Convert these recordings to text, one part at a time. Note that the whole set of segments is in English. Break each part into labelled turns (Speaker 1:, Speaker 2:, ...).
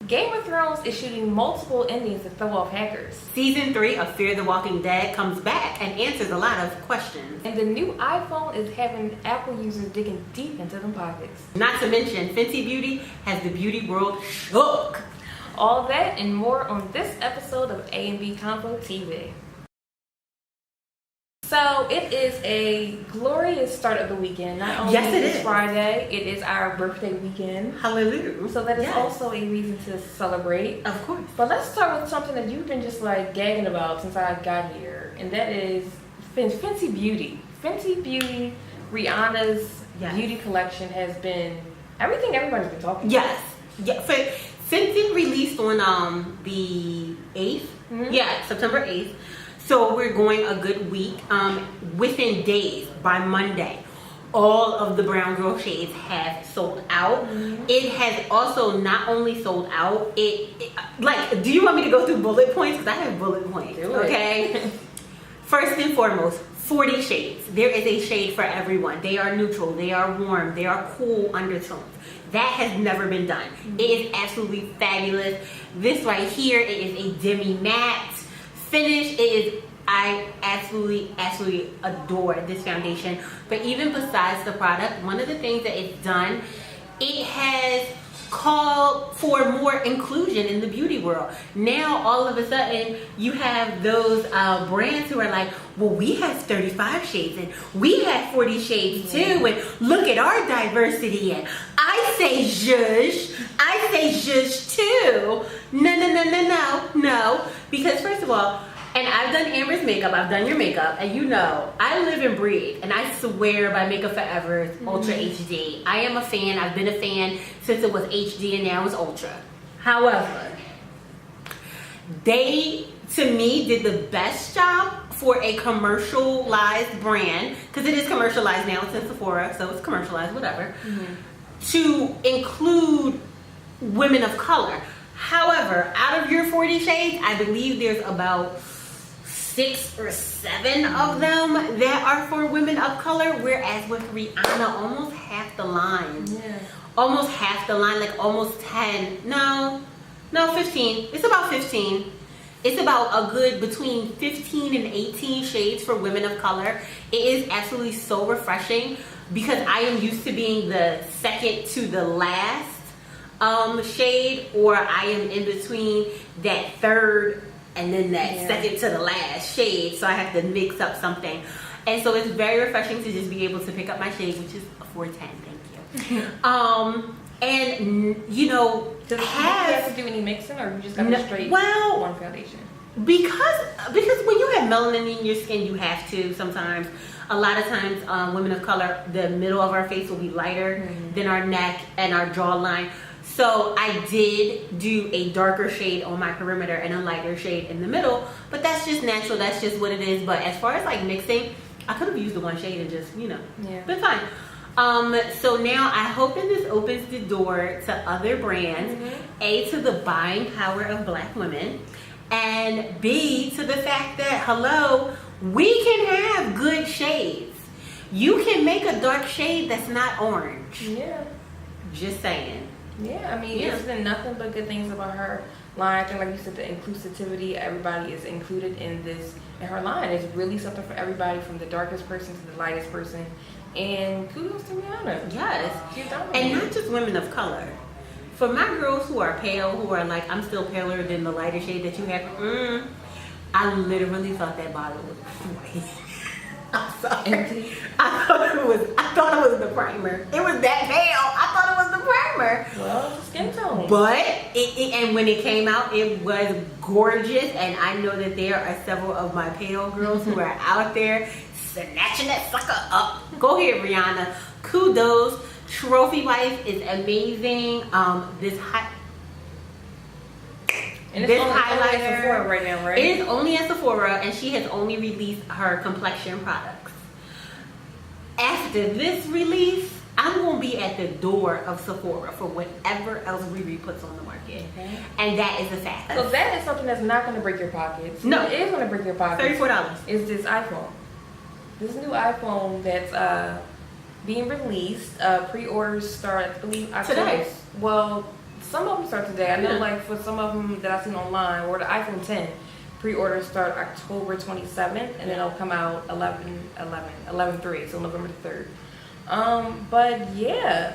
Speaker 1: Game of Thrones is shooting multiple endings to throw off hackers.
Speaker 2: Season 3 of Fear the Walking Dead comes back and answers a lot of questions.
Speaker 1: And the new iPhone is having Apple users digging deep into them pockets.
Speaker 2: Not to mention, Fenty Beauty has the beauty world shook.
Speaker 1: All that and more on this episode of A&B Combo TV. So it is a glorious start of the weekend. Not only
Speaker 2: Yes, it
Speaker 1: is
Speaker 2: is.
Speaker 1: Friday, it is our birthday weekend.
Speaker 2: Hallelujah.
Speaker 1: So that is
Speaker 2: Yes.
Speaker 1: also a reason to celebrate.
Speaker 2: Of course.
Speaker 1: But let's start with something that you've been just like gagging about since I got here. And that is Fenty Beauty. Fenty Beauty, Rihanna's
Speaker 2: Yes.
Speaker 1: beauty collection has been everything everybody's been talking about.
Speaker 2: Yes. Yeah. Since it released on the 8th, September 8th. So we're going a good week. Within days, by Monday, all of the brown girl shades have sold out. It has also not only sold out, like, do you want me to go through bullet points? Because I have bullet points, okay? First and foremost, 40 shades. There is a shade for everyone. They are neutral, they are warm, they are cool undertones. That has never been done. It is absolutely fabulous. This right here, it is a demi matte finish. I absolutely adore this foundation. But even besides the product, one of the things that it's done, it has called for more inclusion in the beauty world. Now all of a sudden you have those brands who are like, well, we have 35 shades and we have 40 shades too, and look at our diversity. And I say zhuzh too. No, because first of all, and I've done Amber's makeup, I've done your makeup, and you know, I live and breathe, and I swear by Makeup Forever's Ultra HD. I am a fan, I've been a fan since it was HD and now it's Ultra. However, they, to me, did the best job for a commercialized brand, because it is commercialized now, it's in Sephora, so it's commercialized, whatever, to include women of color. However, out of your 40 shades, I believe there's about 6 or 7 of them that are for women of color, whereas with Rihanna, almost half the line.
Speaker 1: Yeah.
Speaker 2: Almost half the line, like almost 10. No, 15. It's about 15. It's about a good between 15 and 18 shades for women of color. It is absolutely so refreshing because I am used to being the second to the last shade, or I am in between that third and then that second to the last shade, so I have to mix up something. And so it's very refreshing to just be able to pick up my shade, which is a 410, thank you. And you know,
Speaker 1: Does you have to do any mixing, or you just got a straight one foundation?
Speaker 2: Because when you have melanin in your skin, you have to sometimes. A lot of times, women of color, the middle of our face will be lighter than our neck and our jawline. So I did do a darker shade on my perimeter and a lighter shade in the middle, but that's just natural, that's just what it is. But as far as like mixing, I could have used the one shade and just, been fine. So now I hope that this opens the door to other brands, A, to the buying power of Black women, and B, to the fact that, hello, we can have good shades. You can make a dark shade that's not orange.
Speaker 1: Yeah.
Speaker 2: Just saying.
Speaker 1: Yeah, I mean, it's been nothing but good things about her line. I think, like you said, the inclusivity, everybody is included in her line. It's really something for everybody, from the darkest person to the lightest person. And kudos to Rihanna.
Speaker 2: Yes.
Speaker 1: She's dominating.
Speaker 2: And not just women of color. For my girls who are pale, who are like, I'm still paler than the lighter shade that you have, I literally thought that bottle was white. I'm sorry.
Speaker 1: Empty.
Speaker 2: I thought it was the primer. It was that pale. I thought it was the primer.
Speaker 1: Well, it's skin tone.
Speaker 2: But and when it came out, it was gorgeous. And I know that there are several of my pale girls who are out there snatching that sucker up. Go ahead, Rihanna. Kudos. Trophy Wife is amazing.
Speaker 1: And it's
Speaker 2: this
Speaker 1: only
Speaker 2: highlighter
Speaker 1: at Sephora right now, right?
Speaker 2: It is only at Sephora, and she has only released her complexion products. After this release, I'm gonna be at the door of Sephora for whatever else Riri puts on the market, and that is a fact.
Speaker 1: So that is something that's not going to break your pockets.
Speaker 2: No,
Speaker 1: it is going to break your pockets.
Speaker 2: $34.
Speaker 1: Is this iPhone? This new iPhone that's being released. Pre-orders start, I believe, October.
Speaker 2: Today.
Speaker 1: Well, some of them start today. I know,
Speaker 2: Yeah.
Speaker 1: like for some of them that I've seen online, or the iPhone 10 pre-orders start October 27th, and then it'll come out 11/3, so November the 3rd. But yeah,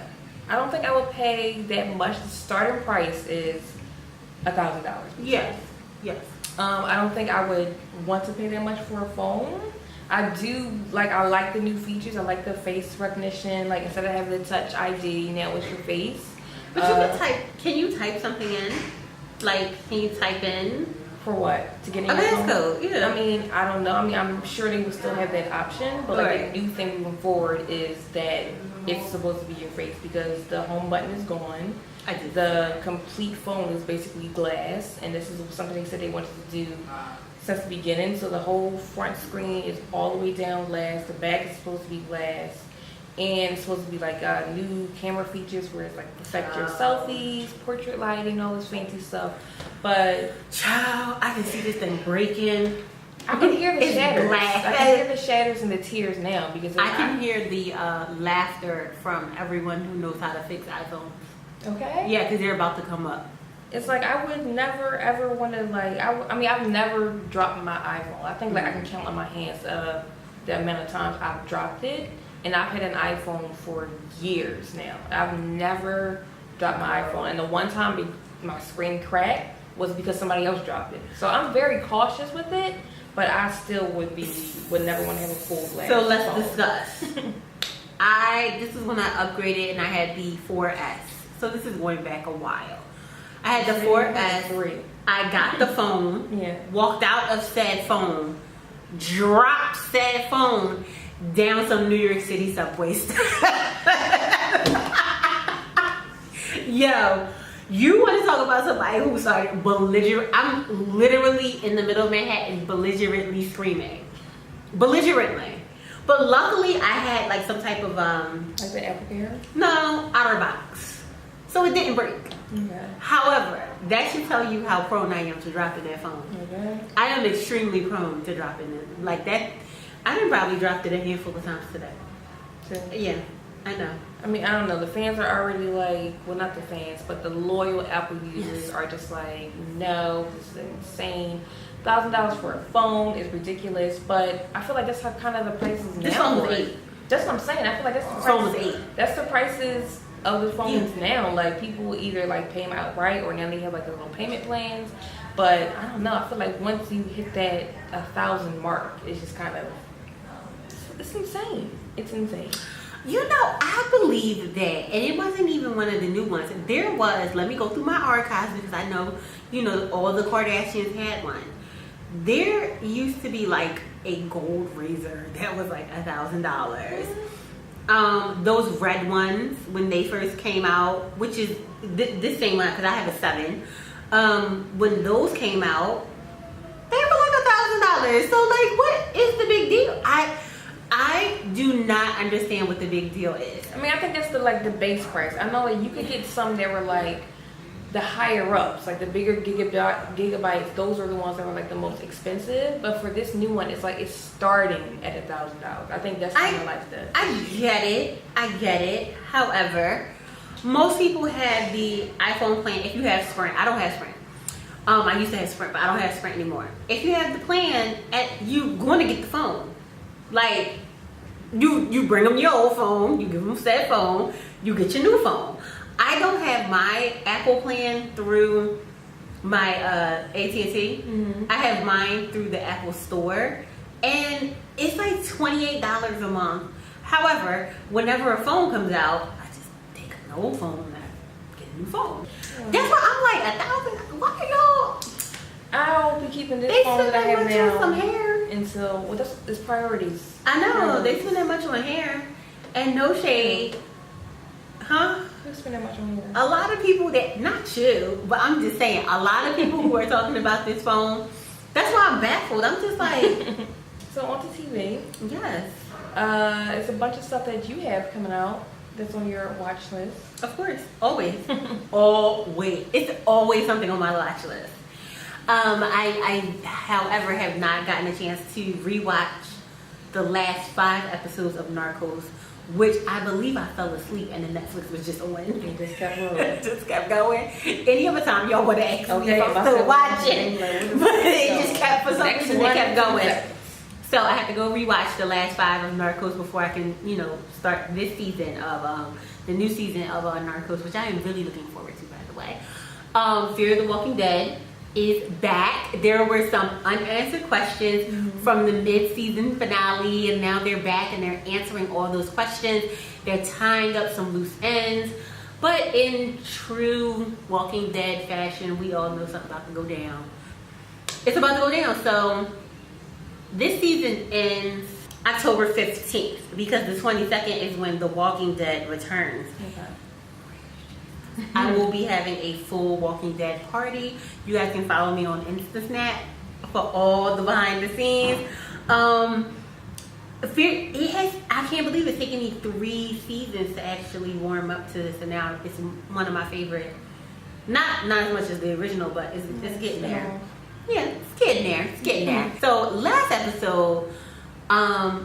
Speaker 1: I don't think I would pay that much. The starting price is $1,000.
Speaker 2: Yes. Yes.
Speaker 1: I don't think I would want to pay that much for a phone. I like the new features. I like the face recognition. Like instead of having the touch ID, now it's your face.
Speaker 2: But you can you type something in? Like, can you type in?
Speaker 1: For what? To get in
Speaker 2: A
Speaker 1: your phone?
Speaker 2: passcode, yeah.
Speaker 1: I mean, I don't know. I mean, I'm sure they will still have that option. But like
Speaker 2: Right.
Speaker 1: the new thing moving forward is that it's supposed to be your face because the home button is gone.
Speaker 2: I did.
Speaker 1: The complete phone is basically glass, and this is something they said they wanted to do since the beginning. So the whole front screen is all the way down glass. The back is supposed to be glass, and it's supposed to be like new camera features where it's like perfect your selfies, portrait lighting, all this fancy stuff. But
Speaker 2: Child, I can see this thing breaking.
Speaker 1: I can hear the
Speaker 2: It's
Speaker 1: shatters.
Speaker 2: glass.
Speaker 1: I can hear the shatters and the tears now because
Speaker 2: I can hear the laughter from everyone who knows how to fix iPhones.
Speaker 1: Okay.
Speaker 2: Yeah, because they're about to come up.
Speaker 1: It's like I would never ever want to like. I mean, I've never dropped my iPhone. I think like I can count on my hands the amount of times I've dropped it, and I've had an iPhone for years now. I've never dropped my iPhone, and the one time my screen cracked was because somebody else dropped it. So I'm very cautious with it, but I still would never want to have a full glass.
Speaker 2: So let's
Speaker 1: phone.
Speaker 2: discuss. This is when I upgraded and I had the 4S. So this is going back a while. I had the 4S. I got the phone.
Speaker 1: Yeah.
Speaker 2: Walked out of said phone. Dropped said phone down some New York City subway stop. Yo, you want to talk about somebody who started belligerent? I'm literally in the middle of Manhattan belligerently screaming. Belligerently. But luckily I had like some type of
Speaker 1: Like the Apple Care.
Speaker 2: no, outer box. So it didn't break.
Speaker 1: Okay.
Speaker 2: However, that should tell you how prone I am to dropping that phone.
Speaker 1: Okay.
Speaker 2: I am extremely prone to dropping it. Like that, I done probably dropped it a handful of times today.
Speaker 1: So,
Speaker 2: Yeah, I know.
Speaker 1: I mean, I don't know. The fans are already like, well, not the fans, but the loyal Apple users are just like, no, this is insane. $1,000 for a phone is ridiculous. But I feel like that's how kind of the prices now.
Speaker 2: This phone was
Speaker 1: like,
Speaker 2: $8.
Speaker 1: That's what I'm saying. I feel like that's the
Speaker 2: This phone was
Speaker 1: prices.
Speaker 2: $8.
Speaker 1: That's the prices of the phones now. Like people will either like pay them outright or now they have like the little payment plans. But I don't know. I feel like once you hit that 1,000 mark, it's just kind of it's insane. It's insane.
Speaker 2: You know, I believe that, and it wasn't even one of the new ones. There was, let me go through my archives because I know, you know, all the Kardashians had one. There used to be like a gold razor that was like $1,000. Those red ones when they first came out, which is this same one because I have a 7. When those came out, they were like $1,000. So like, what is the big deal? I do not understand what the big deal is.
Speaker 1: I mean, I think that's the base price. I know like you could get some that were like the higher ups, like the bigger gigabytes. Those are the ones that were like the most expensive. But for this new one, it's like it's starting at $1,000. I think that's kind of like the.
Speaker 2: I get it. However, most people have the iPhone plan. If you have Sprint, I don't have Sprint. I used to have Sprint, but I don't have Sprint anymore. If you have the plan, you're going to get the phone. Like, you bring them your old phone, you give them that phone, you get your new phone. I don't have my Apple plan through my AT&T.
Speaker 1: Mm-hmm.
Speaker 2: I have mine through the Apple Store, and it's like $28 a month. However, whenever a phone comes out, I just take an old phone and I get a new phone.
Speaker 1: Mm-hmm.
Speaker 2: That's why I'm like $1,000. Why y'all?
Speaker 1: I'll be keeping this
Speaker 2: They
Speaker 1: phone
Speaker 2: spend
Speaker 1: that I
Speaker 2: that
Speaker 1: have
Speaker 2: much
Speaker 1: now
Speaker 2: on some hair.
Speaker 1: until it's priorities.
Speaker 2: I know they spend that much on hair, and no shade, huh?
Speaker 1: Who spend that much on hair?
Speaker 2: A lot of people that, not you, but I'm just saying, a lot of people who are talking about this phone. That's why I'm baffled. I'm just like,
Speaker 1: So on to TV.
Speaker 2: yes,
Speaker 1: It's a bunch of stuff that you have coming out that's on your watch list.
Speaker 2: of course, always, always. It's always something on my watch list. I, however, have not gotten a chance to rewatch the last 5 episodes of Narcos, which I believe I fell asleep and then Netflix was just on.
Speaker 1: It just kept rolling.
Speaker 2: It just kept going. Any other time y'all would have asked me if I'm
Speaker 1: I
Speaker 2: still
Speaker 1: said,
Speaker 2: watching. But it just kept, for some
Speaker 1: Next
Speaker 2: reason, it
Speaker 1: one,
Speaker 2: kept going.
Speaker 1: 2 seconds.
Speaker 2: So I had to go rewatch the last 5 of Narcos before I can, start this season of the new season of Narcos, which I am really looking forward to, by the way. Fear the Walking Dead is back. There were some unanswered questions from the mid-season finale, and now they're back and they're answering all those questions. They're tying up some loose ends. But in true Walking Dead fashion, we all know something's about to go down. It's about to go down. So this season ends October 15th because the 22nd is when The Walking Dead returns. Okay. I will be having a full Walking Dead party. You guys can follow me on InstaSnap for all the behind the scenes. I can't believe it's taken me 3 seasons to actually warm up to this, and now it's one of my favorite. Not as much as the original, but it's getting there. Yeah, it's getting there. So last episode, I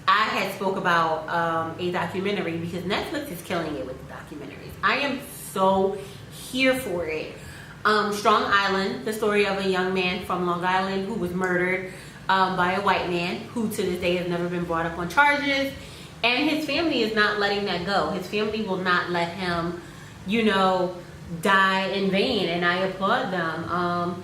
Speaker 2: had spoke about a documentary because Netflix is killing it with the documentaries. I am so here for it. Strong Island, the story of a young man from Long Island who was murdered by a white man who to this day has never been brought up on charges, and his family is not letting that go. His family will not let him, die in vain, and I applaud them.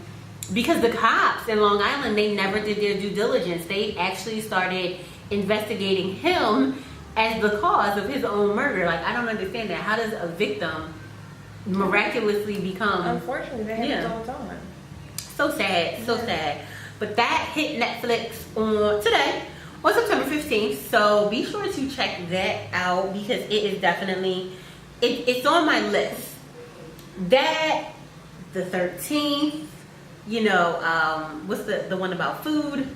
Speaker 2: Because the cops in Long Island, they never did their due diligence. They actually started investigating him as the cause of his own murder. Like, I don't understand that. How does a victim miraculously become...
Speaker 1: Unfortunately, that happens all the time.
Speaker 2: So sad. But that hit Netflix on September 15th. So be sure to check that out because it is definitely... It's on my list. That, the 13th... what's the one about food?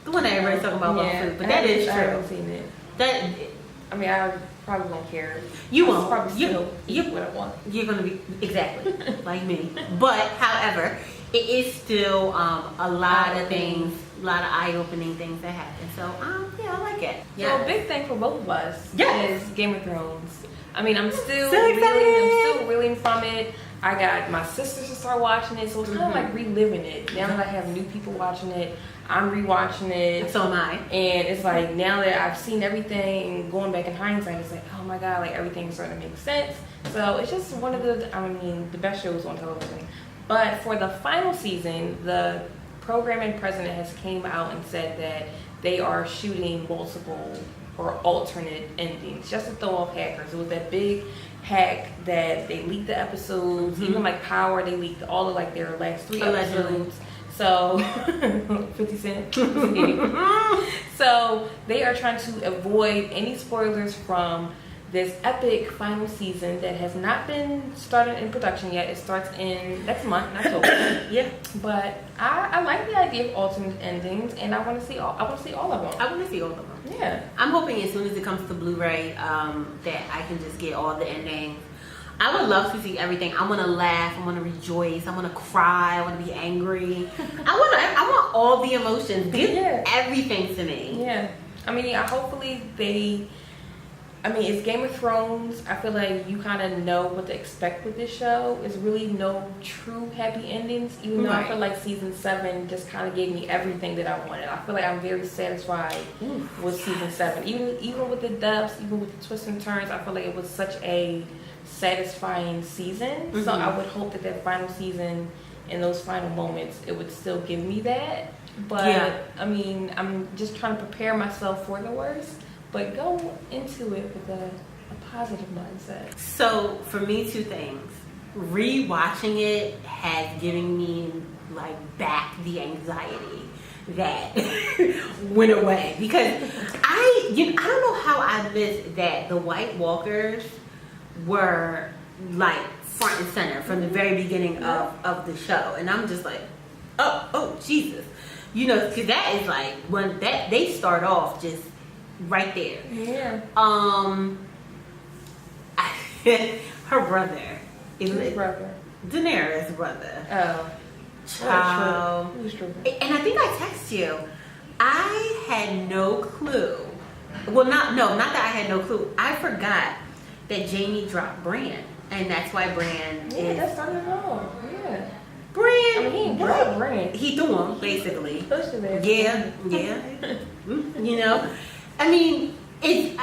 Speaker 2: The one that everybody's talking about food, but that is true.
Speaker 1: I haven't seen it. I probably won't care.
Speaker 2: You won't.
Speaker 1: Probably still eat what I want.
Speaker 2: You're gonna be exactly like me. But however, it is still a lot of things, a lot of eye-opening things that happen. So I like it.
Speaker 1: So a big thing for both of us is Game of Thrones. I'm still reeling from it. I got my sisters to start watching it, so it's kind of like reliving it. Now that I have new people watching it, I'm rewatching it.
Speaker 2: So am I.
Speaker 1: And it's like, now that I've seen everything, going back in hindsight, it's like, oh my God, like everything's starting to make sense. So it's just one of the best shows on television. But for the final season, the programming president has came out and said that they are shooting multiple or alternate endings just to throw off hackers. It was that big hack that they leaked the episodes, even like Power, they leaked all of like their last 3 episodes. So 50 Cent. So they are trying to avoid any spoilers from this epic final season that has not been started in production yet. It starts in next month, in October.
Speaker 2: Yeah.
Speaker 1: But I like the idea of alternate endings, and I want to see all of them.
Speaker 2: I want to see all of them.
Speaker 1: Yeah.
Speaker 2: I'm hoping as soon as it comes to Blu-ray that I can just get all the endings. I would love to see everything. I want to laugh. I want to rejoice. I want to cry. I want to be angry. I want all the emotions. Give everything to me.
Speaker 1: Yeah. Hopefully it's Game of Thrones. I feel like you kind of know what to expect with this show. It's really no true happy endings, even though I feel like season 7 just kind of gave me everything that I wanted. I feel like I'm very satisfied with season 7. Even with the depths, even with the twists and turns, I feel like it was such a satisfying season. So I would hope that final season and those final moments, it would still give me that. But I'm just trying to prepare myself for the worst. But go into it with a positive mindset. So for me, 2 things. Rewatching it has given me back the anxiety that went away, because I don't know how I missed that the White Walkers were front and center from the very beginning of the show, and I'm just like, oh Jesus, because that is when they start off just right there. Yeah. Her brother. His brother. Daenerys' brother. Oh. Child. And I think I texted you. I had no clue
Speaker 2: Well, not that I had no clue. I forgot that Jamie dropped Brand, and that's why Brand is.
Speaker 1: That's not at all. Yeah.
Speaker 2: Brand.
Speaker 1: I mean, he dropped Brand.
Speaker 2: He threw him basically.
Speaker 1: Pushed him there.
Speaker 2: Yeah. You know, I mean, it's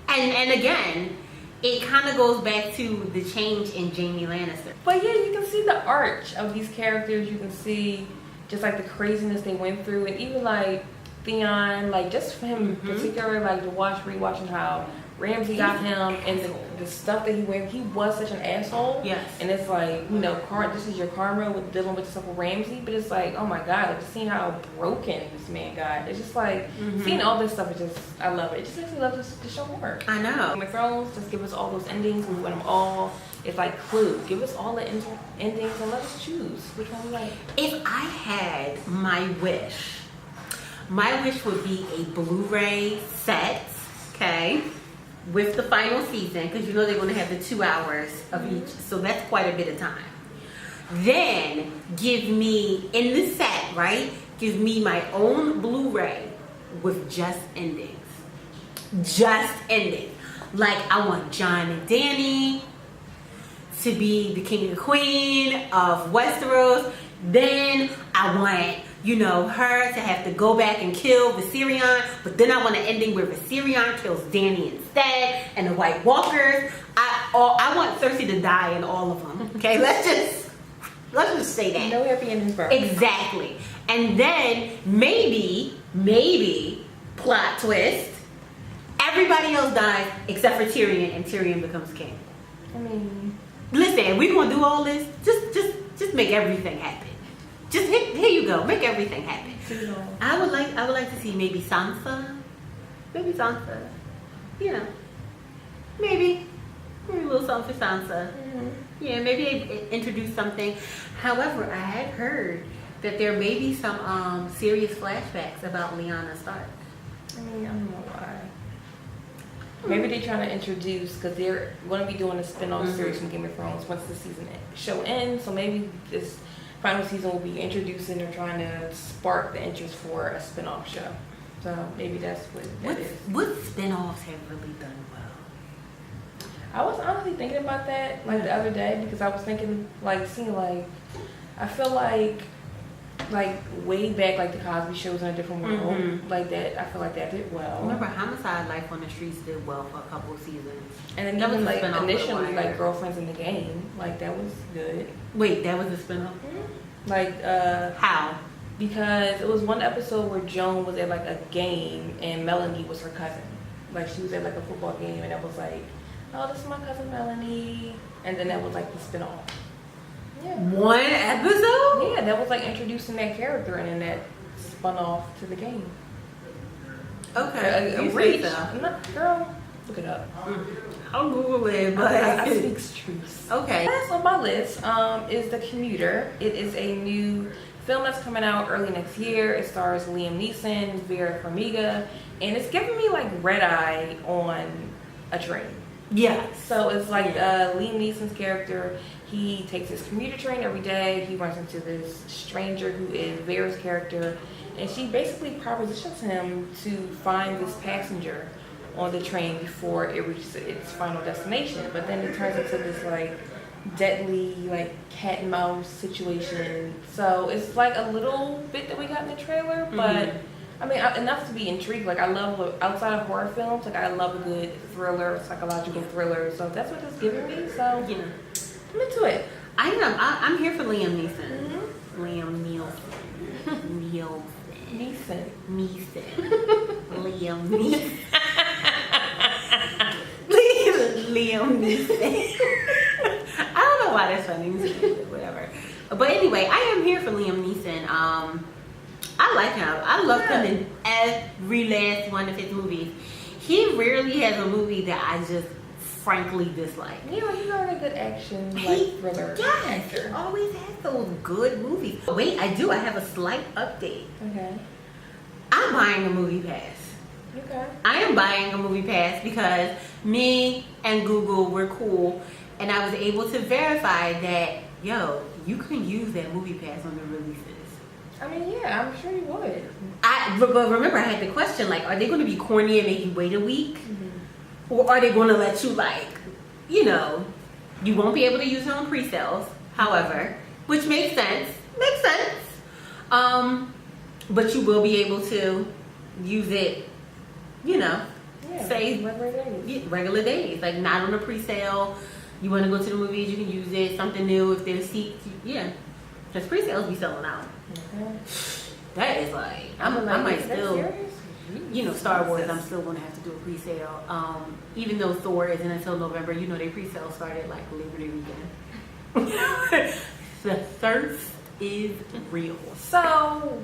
Speaker 2: and again, it kind of goes back to the change in Jamie Lannister.
Speaker 1: But yeah, you can see the arch of these characters. You can see just like the craziness they went through, and even like Theon, like just for him in particular, like to rewatching how Ramsay got him and the stuff that he went. He was such an asshole.
Speaker 2: Yes.
Speaker 1: And it's like, you know, this is your karma with dealing with stuff with Ramsay. But it's like, oh my God, like just seeing how broken this man got. It's just like seeing all this stuff. It just, I love it. It just makes me love this show more.
Speaker 2: I know.
Speaker 1: Game of Thrones, just give us all those endings. We want them all. It's like Clue. Give us all the endings and let us choose which one we like.
Speaker 2: If I had my wish would be a Blu-ray set, okay, with the final season, because you know they're going to have the 2 hours of each, so that's quite a bit of time. Then give me, in the set, right, give me my own Blu-ray with just endings. Just endings. Like, I want Jon and Dany to be the king and the queen of Westeros. Then I want, you know, her to have to go back and kill Viserion, but then I want an ending where Viserion kills Dany instead, and the White Walkers. I want Cersei to die in all of them. Okay, let's just say that.
Speaker 1: No happy endings, bro.
Speaker 2: Exactly. And then maybe plot twist, everybody else dies except for Tyrion, and Tyrion becomes king.
Speaker 1: I mean,
Speaker 2: listen, we gonna do all this. Just make everything happen. Just here you go. Make everything happen. I would like to see maybe Sansa. You know, maybe a little something for Sansa. Yeah, maybe they introduce something. However, I had heard that there may be some serious flashbacks about Lyanna Stark.
Speaker 1: I mean, I don't know why. Maybe they're trying to introduce, because they're going to be doing a spin-off series from Game of Thrones once the show ends. So maybe this final season will be introducing or trying to spark the interest for a spin-off show. So maybe that's what that is.
Speaker 2: What spin-offs have really done well?
Speaker 1: I was honestly thinking about that like the other day, because I was thinking like seeing like I feel like way back, like the Cosby Show was in a different world, like that. I feel like that did well.
Speaker 2: Remember, Homicide: Life on the Streets did well for a couple of seasons,
Speaker 1: and then even like initially, like Girlfriends in the Game, like that was good.
Speaker 2: Wait, that was a spinoff?
Speaker 1: Like
Speaker 2: how?
Speaker 1: Because it was one episode where Joan was at like a game and Melanie was her cousin. Like she was at like a football game and it was like, oh, this is my cousin Melanie, and then that was like the spinoff. Yeah.
Speaker 2: One episode?
Speaker 1: Yeah, that was like introducing that character, and then that spun off to the game.
Speaker 2: Okay.
Speaker 1: Girl, look it up.
Speaker 2: I'll Google it, but
Speaker 1: I speak truth.
Speaker 2: Okay.
Speaker 1: Last on my list is The Commuter. It is a new film that's coming out early next year. It stars Liam Neeson, Vera Farmiga, and it's giving me like Red Eye on a train.
Speaker 2: Yeah.
Speaker 1: So it's like Liam Neeson's character. He takes his commuter train every day. He runs into this stranger who is Vera's character, and she basically propositions him to find this passenger on the train before it reaches its final destination. But then it turns into this like deadly like cat and mouse situation. So it's like a little bit that we got in the trailer, but I mean enough to be intrigued. Like I love, outside of horror films, like I love a good thriller, psychological thriller. So that's what it's giving me. So
Speaker 2: yeah,
Speaker 1: I'm into it.
Speaker 2: I'm here for Liam Neeson. Liam Neeson. Liam Neeson. Liam Neeson. I don't know why that's funny. Whatever. But anyway, I am here for Liam Neeson. I like him. I love him in every last one of his movies. He rarely has a movie that I just frankly dislike.
Speaker 1: Yeah, he's already a good action thriller actor.
Speaker 2: He always has those good movies. Wait, I have a slight update.
Speaker 1: Okay.
Speaker 2: I'm buying a movie pass.
Speaker 1: Okay.
Speaker 2: I am buying a movie pass because me and Google were cool, and I was able to verify that, yo, you can use that movie pass on the releases.
Speaker 1: I mean, yeah, I'm sure you would.
Speaker 2: But remember, I had the question, like, are they going to be corny and make you wait a week? Or are they going to let you, like, you know, you won't be able to use it on pre-sales, however, which makes sense. Makes sense. But you will be able to use it, you know, say regular days. Like, not on a pre-sale. You want to go to the movies, you can use it. Something new, if there's seats, yeah. Because pre-sales be selling out. That is like, I might still, you know, Star Wars, I'm still going to have to do a pre-sale. Even though Thor isn't until November, you know, their pre-sale started like Labor Day weekend. The thirst is real.
Speaker 1: So,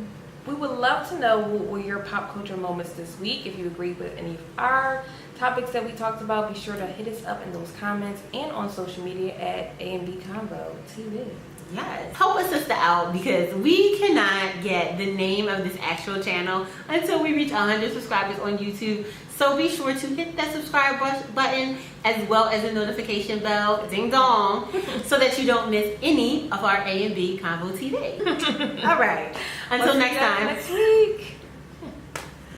Speaker 1: we would love to know what were your pop culture moments this week. If you agree with any of our topics that we talked about, be sure to hit us up in those comments and on social media at A&B Convo TV.
Speaker 2: Yes. Help a sister out because we cannot get the name of this actual channel until we reach 100 subscribers on YouTube. So be sure to hit that subscribe button as well as the notification bell, ding dong, so that you don't miss any of our A&B Convo TV. All right. Until next time.
Speaker 1: Next week.